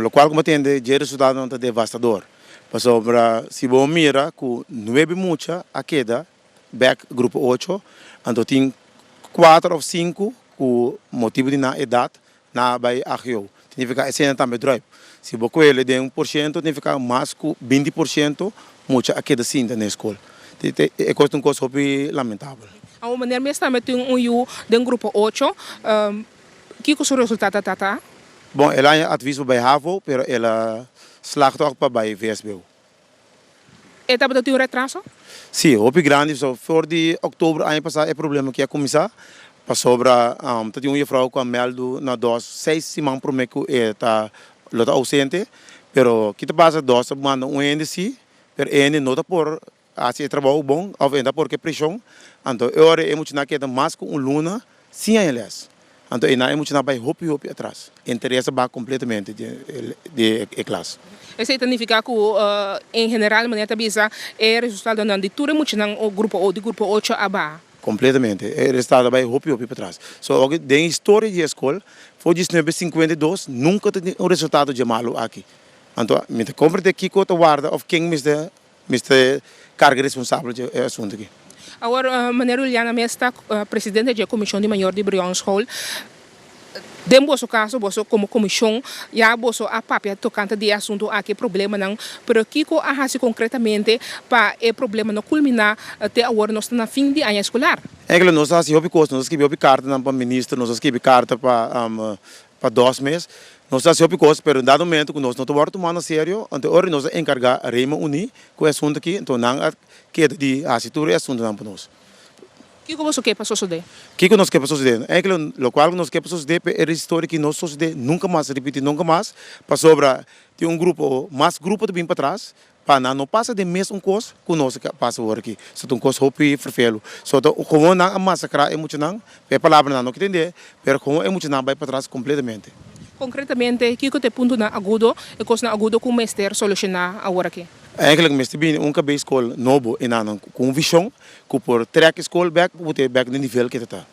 Lo qual como atende, o resultado não é devastador. Para sobra, se você mira, com 9 mucha a queda, back grupo 8, então tem 4 ou 5 com motivo de na idade, na vai a rio. Significa esse também drive. Se você ele de 1%, significa mais que 20% mucha a queda sim na escola. É uma coisa lamentável. A maneira mesmo também tem eu de grupo 8, que é o resultado tata? Bom, ela é adviso para a HAVO, mas ela slagt ook para a VSBO. E também tem um retraso? Sim, o grande, so, voor de outubro, ano passado, é problema que ia começar. Para sobra, tem uma vrouw que meldo na 6 semanas por mês que está ausente, pero que passa 2 semanas um ende sim, pero ende não por assim trabalho bom, ou ainda porque pressão, então agora é muito na queda mais que luna, sim aliás. Então ainda é muito na vai hopi atrás, interessa ba completamente de classe. Isso significa que, em geral, a maneira de é resultado de tudo muito no grupo 8 aba. Completamente. O resultado vai hopi para trás. So, da história da escola, foi de 1952, nunca tem resultado de malo aqui. Então, me compra de que coisa guarda ou quem me carga responsável do assunto aqui. Agora, maneira Juliana Mesta, presidente da Comissão de Maior de Brians Hall, dentro do caso, você como comissão, já você a papel tocante de assunto aqui problema não, pero que co ahasi concretamente para o problema não culminar até agora nós na fim de ano escolar. É que nós assim houve coisa, nós escrevemos carta para o ministro, nós escrevemos carta para 2 meses, nós assim houve coisa, pero em dado momento que nós não estamos tomando a sério, então agora nós encargar a Reima Uni com o assunto aqui, então não queda de assinatura é assunto não para nós. O que você quer para suceder? O que nós queremos suceder? É que o qual nós queremos suceder é a história que nós suceder nunca mais, repetir nunca mais, para sobra tem grupo, mais grupo de bem para trás, para não passa de mesma coisa que nós passa agora aqui. Só tem coisa hopi ferfelo. Só como não a massacrar é muito não, é palavra não que entender, mas como é muito não vai para trás completamente. Concretamente, o que é ponto na agudo e coisa na agudo que o mestre solucionar agora aqui? É que mestre bem cabeça escola novo e não com visão que por track escola back no nível que está.